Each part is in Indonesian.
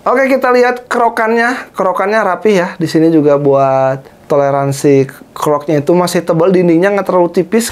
Oke, kita lihat kerokannya. Kerokannya rapi ya. Di sini juga buat toleransi kroknya itu masih tebal, dindingnya nggak terlalu tipis.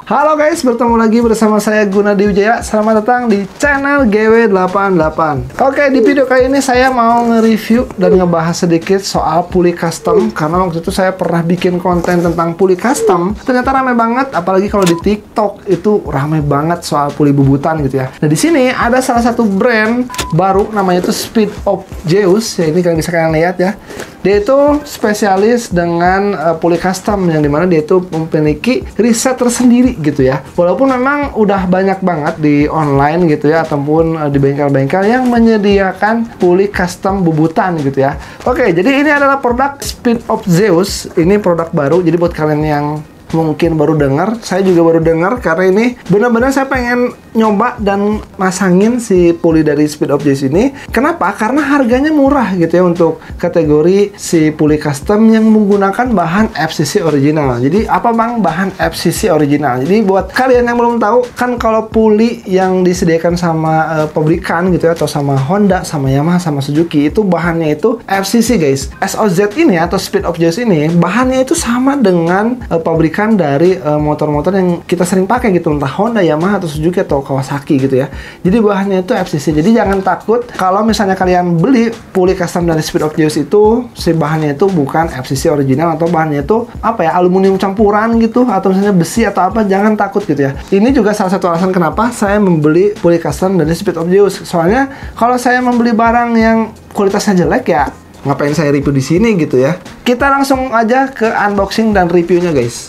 Halo guys, bertemu lagi bersama saya Gunadi Wijaya. Selamat datang di channel GW88. Oke, di video kali ini saya mau nge-review dan ngebahas sedikit soal puli custom. Karena waktu itu saya pernah bikin konten tentang puli custom. Ternyata rame banget, apalagi kalau di TikTok itu rame banget soal puli bubutan gitu ya. Nah, di sini ada salah satu brand baru, namanya itu Speed of Zeus. Ya, ini kalian bisa lihat ya. Dia itu spesialis dengan puli custom, yang dimana dia itu memiliki riset tersendiri gitu ya. Walaupun memang udah banyak banget di online gitu ya, ataupun di bengkel-bengkel yang menyediakan puli custom bubutan gitu ya. Oke, jadi ini adalah produk Speed of Zeus. Ini produk baru, jadi buat kalian yang mungkin baru dengar, saya juga baru dengar karena ini benar-benar saya pengen nyoba dan masangin si puli dari Speed of Zeus ini. Kenapa? Karena harganya murah gitu ya untuk kategori si puli custom yang menggunakan bahan FCC original. Jadi apa bang? Bahan FCC original. Jadi buat kalian yang belum tahu, kan kalau puli yang disediakan sama pabrikan gitu ya, atau sama Honda, sama Yamaha, sama Suzuki, itu bahannya itu FCC guys. SOZ ini atau Speed of Zeus ini bahannya itu sama dengan pabrikan dari motor-motor yang kita sering pakai gitu, entah Honda, Yamaha, atau Suzuki, atau Kawasaki gitu ya. Jadi bahannya itu FCC. Jadi jangan takut kalau misalnya kalian beli puli custom dari Speed of Zeus itu, si bahannya itu bukan FCC original, atau bahannya itu apa ya, aluminium campuran gitu, atau misalnya besi atau apa, jangan takut gitu ya. Ini juga salah satu alasan kenapa saya membeli puli custom dari Speed of Zeus. Soalnya kalau saya membeli barang yang kualitasnya jelek ya, ngapain saya review di sini gitu ya. Kita langsung aja ke unboxing dan reviewnya guys.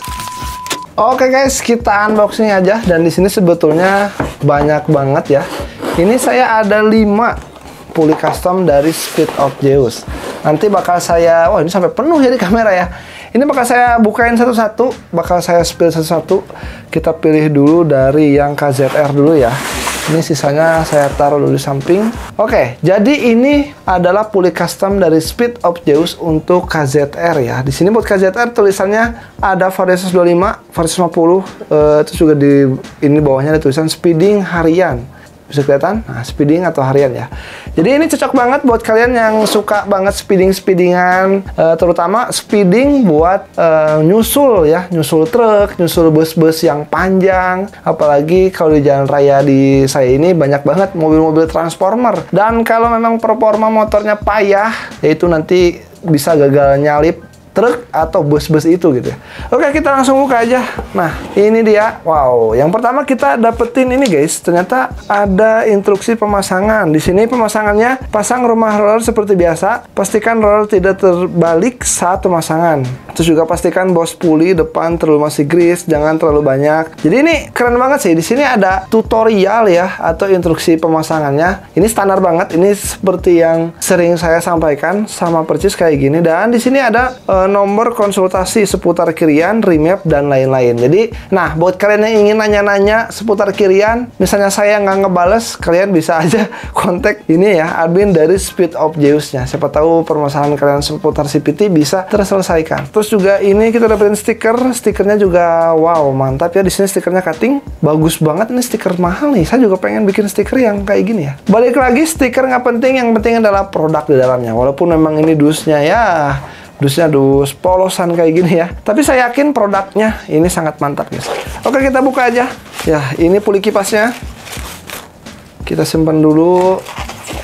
Oke guys, kita unboxing aja, dan di sini sebetulnya banyak banget ya. Ini saya ada 5 puli custom dari Speed of Zeus. Nanti bakal saya, wah ini sampai penuh ya di kamera ya. Ini bakal saya bukain satu-satu, bakal saya spill satu-satu. Kita pilih dulu dari yang KZR dulu ya. Ini sisanya saya taruh dulu di samping. Oke, jadi ini adalah puli custom dari Speed of Zeus untuk KZR ya. Di sini buat KZR tulisannya ada Variations 25, Variations 50. Terus juga di ini bawahnya ada tulisan speeding harian. Bisa kelihatan? Nah, speeding atau harian ya. Jadi ini cocok banget buat kalian yang suka banget speedingan, terutama speeding buat nyusul ya, nyusul truk, nyusul bus-bus yang panjang. Apalagi kalau di jalan raya di saya ini banyak banget mobil-mobil transformer. Dan kalau memang performa motornya payah, yaitu nanti bisa gagal nyalip truk atau bus-bus itu gitu ya. Oke, kita langsung buka aja. Nah, ini dia. Wow, yang pertama kita dapetin ini guys. Ternyata ada instruksi pemasangan. Di sini pemasangannya, pasang rumah roller seperti biasa. Pastikan roller tidak terbalik saat pemasangan. Terus juga pastikan bos puli depan terlalu masih grease, jangan terlalu banyak. Jadi ini keren banget sih. Di sini ada tutorial ya, atau instruksi pemasangannya. Ini standar banget. Ini seperti yang sering saya sampaikan sama percis kayak gini. Dan di sini ada nomor konsultasi seputar kirian, remap, dan lain-lain. Jadi, nah buat kalian yang ingin nanya-nanya seputar kirian, misalnya saya nggak ngebales, kalian bisa aja kontak ini ya, admin dari Speed of Zeus-nya. Siapa tahu permasalahan kalian seputar CPT bisa terselesaikan. Terus juga ini kita dapetin stiker, stikernya juga wow mantap ya. Di sini stikernya cutting, bagus banget. Ini stiker mahal nih. Saya juga pengen bikin stiker yang kayak gini ya. Balik lagi, stiker nggak penting, yang penting adalah produk di dalamnya. Walaupun memang ini dusnya ya, dusnya dus polosan kayak gini ya, tapi saya yakin produknya ini sangat mantap guys. Oke, kita buka aja ya. Ini puli kipasnya, kita simpan dulu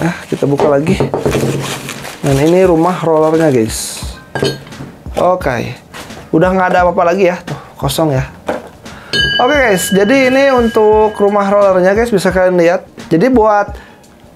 ya. Kita buka lagi, dan ini rumah rollernya guys. Oke, udah nggak ada apa-apa lagi ya, tuh kosong ya. Oke guys, jadi ini untuk rumah rollernya guys, bisa kalian lihat. Jadi buat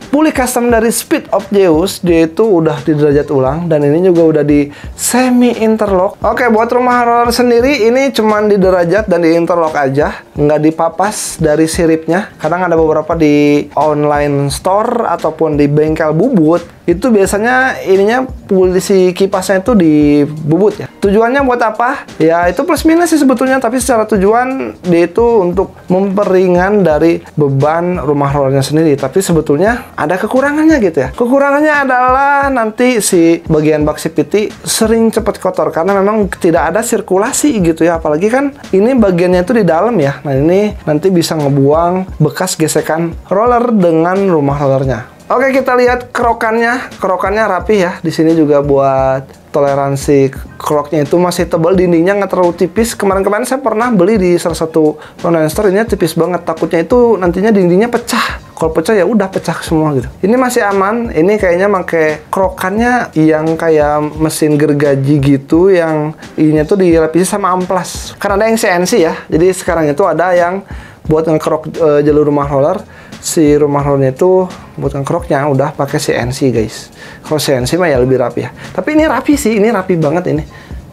puli custom dari Speed of Zeus, dia itu udah di derajat ulang, dan ini juga udah di semi interlock. Oke, buat rumah roller sendiri ini cuman di derajat dan di interlock aja, nggak dipapas dari siripnya. Kadang ada beberapa di online store ataupun di bengkel bubut, itu biasanya ininya polisi kipasnya itu di bubut ya. Tujuannya buat apa? Ya itu plus minus sih sebetulnya, tapi secara tujuan dia itu untuk memperingan dari beban rumah rollernya sendiri. Tapi sebetulnya ada kekurangannya gitu ya. Kekurangannya adalah nanti si bagian bak CVT sering cepat kotor karena memang tidak ada sirkulasi gitu ya. Apalagi kan ini bagiannya itu di dalam ya. Nah ini nanti bisa ngebuang bekas gesekan roller dengan rumah rollernya. Oke, kita lihat kerokannya. Kerokannya rapi ya. Di sini juga buat toleransi kroknya itu masih tebal, dindingnya nggak terlalu tipis. Kemarin-kemarin saya pernah beli di salah satu online store, ini tipis banget. Takutnya itu nantinya dindingnya pecah. Kalau pecah ya udah pecah semua gitu. Ini masih aman. Ini kayaknya pakai krokannya yang kayak mesin gergaji gitu, yang ininya tuh dilapisi sama amplas. Karena ada yang CNC ya. Jadi sekarang itu ada yang buat ngekrok jalur rumah roller. Si rumah rollernya itu buat ngekroknya udah pakai CNC guys. Kalau CNC mah ya lebih rapi ya. Tapi ini rapi sih, ini rapi banget ini.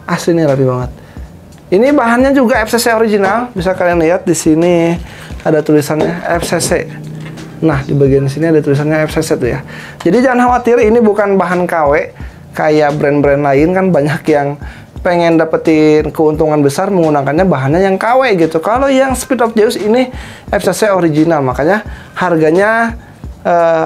Asli ini rapi banget. Ini bahannya juga FCC original, bisa kalian lihat di sini ada tulisannya FCC. Nah, di bagian sini ada tulisannya FCC tuh ya. Jadi jangan khawatir, ini bukan bahan KW kayak brand-brand lain kan banyak yang pengen dapetin keuntungan besar menggunakannya bahannya yang KW gitu. Kalau yang Speed of Zeus ini FCC original, makanya harganya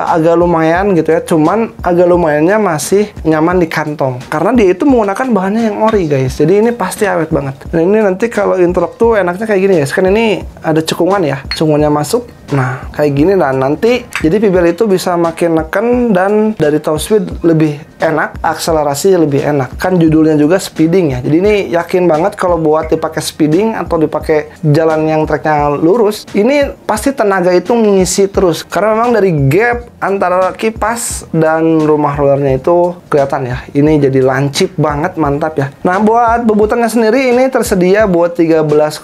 agak lumayan gitu ya. Cuman agak lumayannya masih nyaman di kantong karena dia itu menggunakan bahannya yang ori guys. Jadi ini pasti awet banget. Dan ini nanti kalau interlock tuh enaknya kayak gini guys. Kan ini ada cekungan ya, cekungannya masuk. Nah, kayak gini dan nanti jadi pibel itu bisa makin neken dan dari top speed lebih enak, akselerasi lebih enak. Kan judulnya juga speeding ya. Jadi ini yakin banget kalau buat dipakai speeding atau dipakai jalan yang treknya lurus, ini pasti tenaga itu ngisi terus. Karena memang dari gap antara kipas dan rumah rollernya itu kelihatan ya. Ini jadi lancip banget, mantap ya. Nah, buat bebutannya sendiri ini tersedia buat 13,5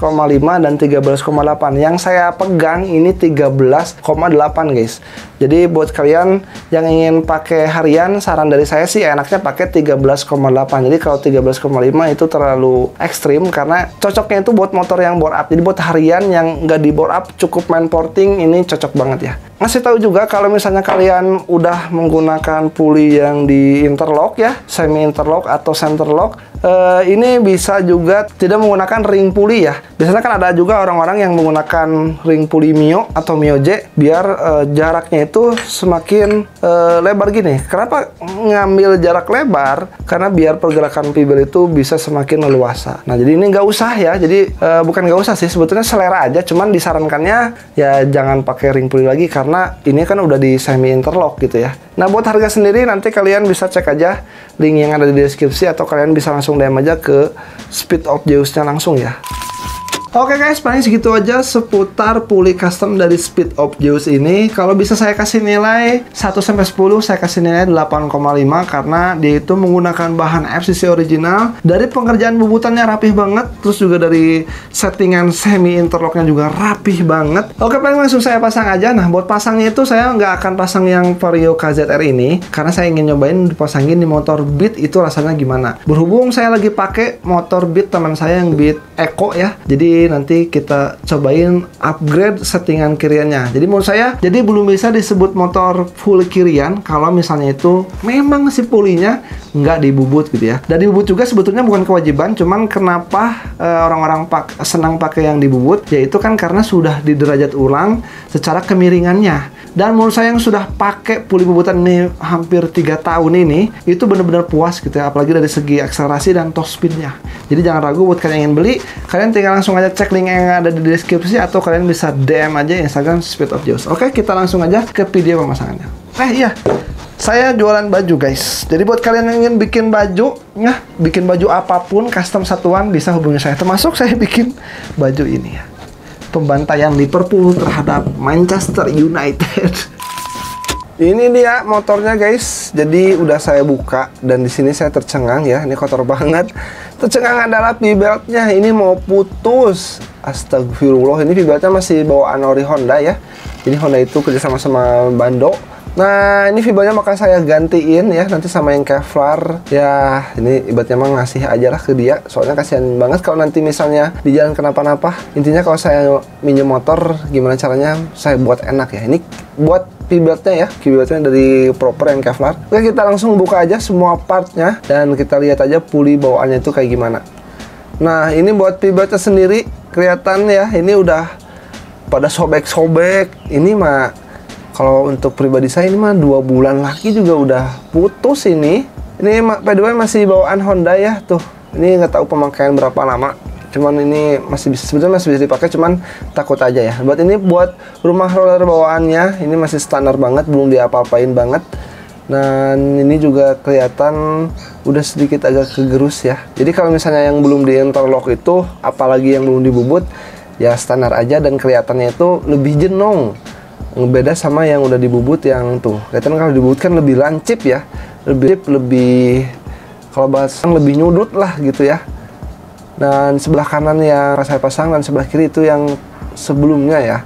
dan 13,8. Yang saya pegang ini 13,8 guys. Jadi buat kalian yang ingin pakai harian, saran dari saya sih enaknya pakai 13,8. Jadi kalau 13,5 itu terlalu ekstrim karena cocoknya itu buat motor yang bore up. Jadi buat harian yang nggak di bore up, cukup main porting, ini cocok banget ya. Ngasih tahu juga kalau misalnya kalian udah menggunakan puli yang di interlock ya, semi interlock atau center lock, ini bisa juga tidak menggunakan ring puli ya. Biasanya kan ada juga orang-orang yang menggunakan ring puli Mio atau Mio J biar jaraknya itu semakin lebar gini. Kenapa ngambil jarak lebar? Karena biar pergerakan pibel itu bisa semakin leluasa. Nah, jadi ini nggak usah ya. Jadi bukan nggak usah sih, sebetulnya selera aja. Cuman disarankannya ya jangan pakai ring puli lagi karena ini kan udah di semi interlock gitu ya. Nah, buat harga sendiri nanti kalian bisa cek aja link yang ada di deskripsi atau kalian bisa langsung DM aja ke Speed of Zeus-nya langsung ya. Oke guys, paling segitu aja seputar puli custom dari Speed of Zeus ini. Kalau bisa saya kasih nilai 1-10, saya kasih nilai 8,5 karena dia itu menggunakan bahan FCC original. Dari pengerjaan bebutannya rapih banget, terus juga dari settingan semi interlocknya juga rapih banget. Oke, paling langsung saya pasang aja. Nah, buat pasangnya itu saya nggak akan pasang yang Vario KZR ini karena saya ingin nyobain dipasangin di motor Beat itu rasanya gimana. Berhubung saya lagi pakai motor Beat teman saya yang Beat Eco ya, jadi nanti kita cobain upgrade settingan kiriannya. Jadi menurut saya, jadi belum bisa disebut motor full kirian kalau misalnya itu memang si pulinya nggak dibubut gitu ya. Dan dibubut juga sebetulnya bukan kewajiban, cuman kenapa orang-orang senang pakai yang dibubut, yaitu kan karena sudah di derajat ulang secara kemiringannya. Dan menurut saya yang sudah pakai puli bubutan ini hampir 3 tahun ini, itu benar-benar puas gitu ya, apalagi dari segi akselerasi dan top speednya. Jadi jangan ragu buat kalian yang ingin beli, kalian tinggal langsung aja cek link yang ada di deskripsi atau kalian bisa DM aja Instagram Speed of Zeus. Oke, kita langsung aja ke video pemasangannya. Iya, saya jualan baju guys. Jadi buat kalian yang ingin bikin baju, ya, bikin baju apapun custom satuan bisa hubungi saya. Termasuk saya bikin baju ini ya. Pembantaian Liverpool terhadap Manchester United. Ini dia motornya guys. Jadi udah saya buka dan di sini saya tercengang ya. Ini kotor banget. Tercengang adalah V-beltnya. Ini mau putus. Astagfirullah. Ini V-beltnya masih bawaan ori Honda ya. Jadi Honda itu kerjasama sama Bando. Nah, ini V-beltnya maka saya gantiin ya, nanti sama yang Kevlar. Ya, ini ibaratnya mah ngasih aja lah ke dia. Soalnya kasihan banget kalau nanti misalnya di jalan kenapa-napa. Intinya kalau saya minjem motor, gimana caranya saya buat enak ya. Ini buat V-beltnya ya, V-beltnya dari proper yang Kevlar. Oke, kita langsung buka aja semua partnya dan kita lihat aja puli bawaannya itu kayak gimana. Nah, ini buat V-beltnya sendiri kelihatan ya, ini udah pada sobek-sobek. Ini mah Kalau untuk pribadi saya ini mah 2 bulan lagi juga udah putus ini. Ini by the way masih bawaan Honda ya tuh. Ini nggak tahu pemakaian berapa lama. Cuman ini masih bisa, sebenarnya masih bisa dipakai, cuman takut aja ya. Buat rumah roller bawaannya ini masih standar banget, belum diapa-apain banget. Dan ini juga kelihatan udah sedikit agak kegerus ya. Jadi kalau misalnya yang belum di interlock itu, apalagi yang belum dibubut, ya standar aja dan kelihatannya itu lebih jenong. Beda sama yang udah dibubut yang tuh. Kelihatan kalau dibubut kan lebih lancip ya. Lebih kalau bahasa lebih nyudut lah gitu ya. Dan sebelah kanan yang saya pasang dan sebelah kiri itu yang sebelumnya ya.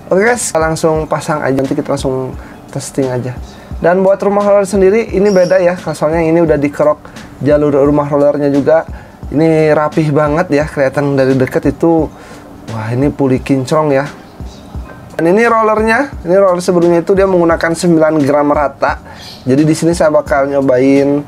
Oke guys, langsung pasang aja, nanti kita langsung testing aja. Dan buat rumah roller sendiri ini beda ya, soalnya ini udah dikerok jalur rumah rollernya juga. Ini rapih banget ya, kelihatan dari dekat itu. Wah, ini puli kinclong ya. Dan ini rollernya, ini roller sebelumnya itu dia menggunakan 9 gram rata. Jadi di sini saya bakal nyobain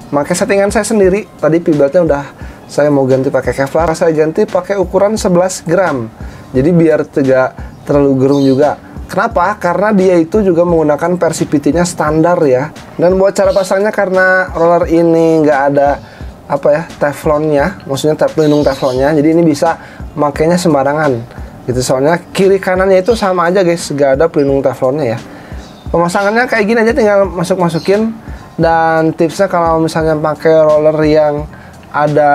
pakai settingan saya sendiri. Tadi pibotnya udah saya mau ganti pakai Kevlar, saya ganti pakai ukuran 11 gram. Jadi biar tidak terlalu gerung juga. Kenapa? Karena dia itu juga menggunakan versi PT-nya standar ya. Dan buat cara pasangnya, karena roller ini nggak ada apa ya, teflonnya, maksudnya pelindung teflonnya, jadi ini bisa makainya sembarangan gitu. Soalnya kiri kanannya itu sama aja guys, nggak ada pelindung teflonnya ya. Pemasangannya kayak gini aja, tinggal masukin. Dan tipsnya kalau misalnya pakai roller yang ada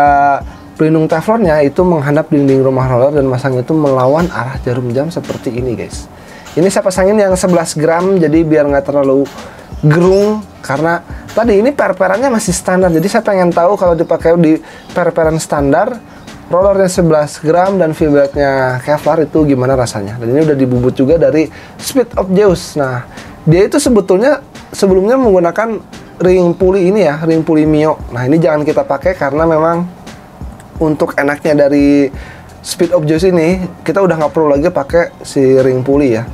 pelindung teflonnya, itu menghadap dinding rumah roller dan masangnya itu melawan arah jarum jam seperti ini guys. Ini saya pasangin yang 11 gram, jadi biar nggak terlalu gerung. Karena tadi ini per-perannya masih standar, jadi saya pengen tahu kalau dipakai di per-peran standar, rollernya 11 gram dan fibratnya Kevlar itu gimana rasanya. Dan ini udah dibubut juga dari Speed of Zeus. Nah, dia itu sebetulnya sebelumnya menggunakan ring pulley ini ya, ring pulley Mio. Nah, ini jangan kita pakai karena memang untuk enaknya dari Speed of Zeus ini, kita udah nggak perlu lagi pakai si ring pulley ya.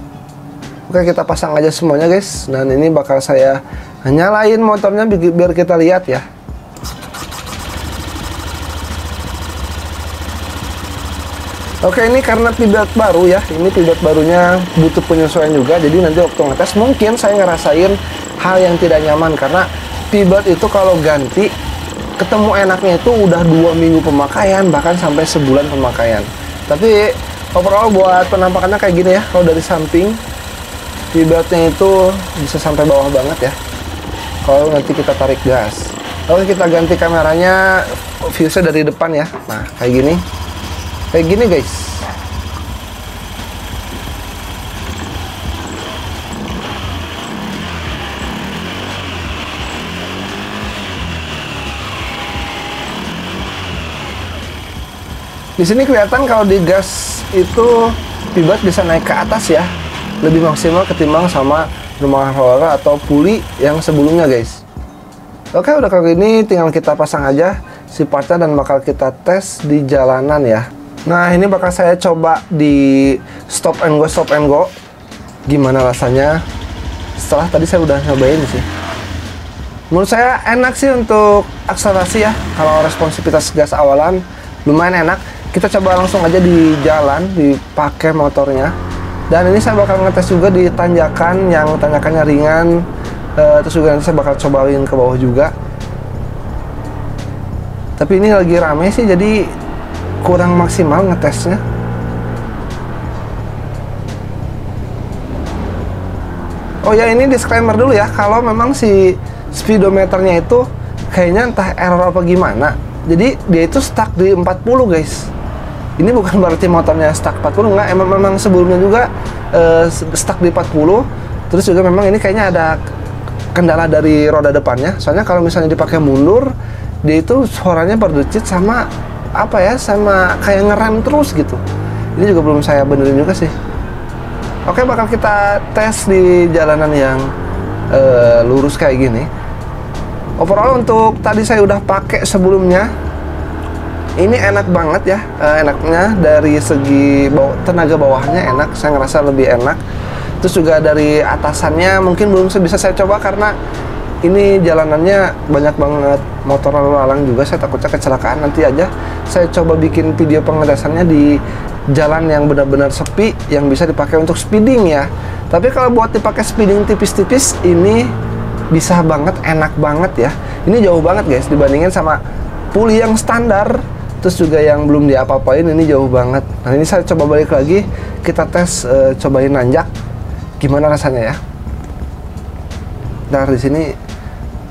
Oke, kita pasang aja semuanya guys. Dan ini bakal saya nyalain motornya biar kita lihat ya. Oke, ini karena pibot baru ya. Ini pibot barunya butuh penyesuaian juga. Jadi nanti waktu ngetes mungkin saya ngerasain hal yang tidak nyaman. Karena pibot itu kalau ganti, ketemu enaknya itu udah 2 minggu pemakaian, bahkan sampai sebulan pemakaian. Tapi overall buat penampakannya kayak gini ya. Kalau dari samping, pibotnya itu bisa sampai bawah banget ya. Kalau nanti kita tarik gas. Oke, kita ganti kameranya, viewnya dari depan ya. Nah, kayak gini. Kayak gini guys. Di sini kelihatan kalau di gas itu pibot bisa naik ke atas ya. Lebih maksimal ketimbang sama rumah roller atau pulley yang sebelumnya guys. Oke, udah kayak gini tinggal kita pasang aja si partnya dan bakal kita tes di jalanan ya. Nah, ini bakal saya coba di stop and go. Gimana rasanya setelah tadi saya udah nyobain sih. Menurut saya enak sih untuk akselerasi ya. Kalau responsivitas gas awalan lumayan enak. Kita coba langsung aja di jalan, dipakai motornya. Dan ini saya bakal ngetes juga di tanjakan yang tanjakannya ringan. Terus juga nanti saya bakal cobain ke bawah juga. Tapi ini lagi rame sih, jadi kurang maksimal ngetesnya. Oh ya, ini disclaimer dulu ya, kalau memang si speedometernya itu kayaknya entah error apa gimana, jadi dia itu stuck di 40 guys. Ini bukan berarti motornya stuck 40, enggak, memang sebelumnya juga stuck di 40. Terus juga memang ini kayaknya ada kendala dari roda depannya, soalnya kalau misalnya dipakai mundur, dia itu suaranya berdecit sama apa ya, sama kayak ngerem terus gitu. Ini juga belum saya benerin juga sih. Oke, bakal kita tes di jalanan yang lurus kayak gini. Overall untuk tadi saya udah pakai sebelumnya, ini enak banget ya. Enaknya dari segi tenaga bawahnya enak, saya ngerasa lebih enak. Terus juga dari atasannya mungkin belum bisa saya coba karena ini jalanannya banyak banget motor lalu lalang juga, saya takutnya kecelakaan. Nanti aja saya coba bikin video pengetesannya di jalan yang benar-benar sepi, yang bisa dipakai untuk speeding ya. Tapi kalau buat dipakai speeding tipis-tipis, ini bisa banget, enak banget ya. Ini jauh banget guys dibandingin sama puli yang standar, terus juga yang belum diapa-apain. Ini jauh banget. Nah ini saya coba balik lagi, kita tes, cobain nanjak gimana rasanya ya. Nah di sini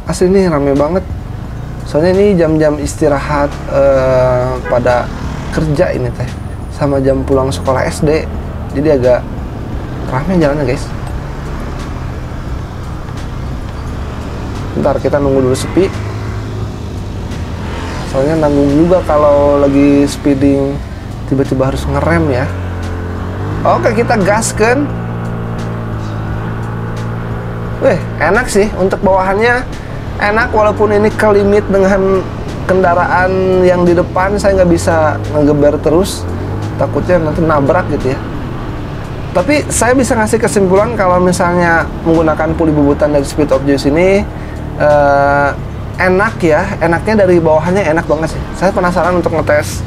asli ini rame banget. Soalnya ini jam-jam istirahat pada kerja ini teh, sama jam pulang sekolah SD. Jadi agak rame jalannya guys. Bentar kita nunggu dulu sepi. Soalnya nanggung juga kalau lagi speeding tiba-tiba harus ngerem ya. Oke, kita gaskan. Wih, enak sih untuk bawahannya. Enak walaupun ini kelimit dengan kendaraan yang di depan, saya nggak bisa ngegeber terus, takutnya nanti nabrak gitu ya. Tapi saya bisa ngasih kesimpulan kalau misalnya menggunakan puli bubutan dari Speed of Zeus ini enak ya. Enaknya dari bawahannya enak banget sih. Saya penasaran untuk ngetes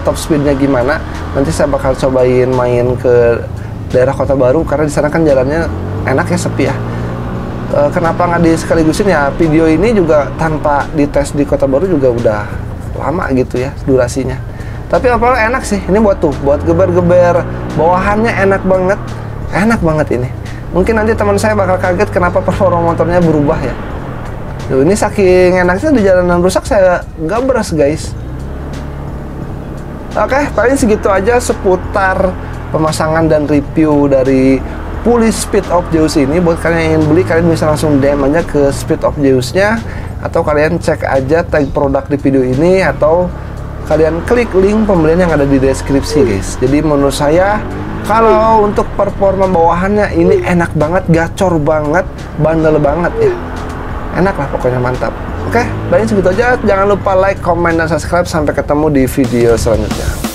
top speednya gimana. Nanti saya bakal cobain main ke daerah Kota Baru karena di sana kan jalannya enak ya, sepi ya. Kenapa nggak disekaligusin ya, video ini juga tanpa dites di Kota Baru juga udah lama gitu ya durasinya. Tapi apalagi enak sih, ini buat geber-geber, bawahannya enak banget ini. Mungkin nanti teman saya bakal kaget kenapa performa motornya berubah ya. Duh, ini saking enaknya di jalanan rusak saya gabres guys. Oke, paling segitu aja seputar pemasangan dan review dari puli Speed of Zeus ini. Buat kalian yang ingin beli, kalian bisa langsung DM aja ke Speed of Zeus-nya, atau kalian cek aja tag produk di video ini, atau kalian klik link pembelian yang ada di deskripsi guys. Jadi menurut saya kalau untuk performa bawahannya ini enak banget, gacor banget, bandel banget ya. Enak lah pokoknya, mantap. Oke, paling segitu aja. Jangan lupa like, comment, dan subscribe. Sampai ketemu di video selanjutnya.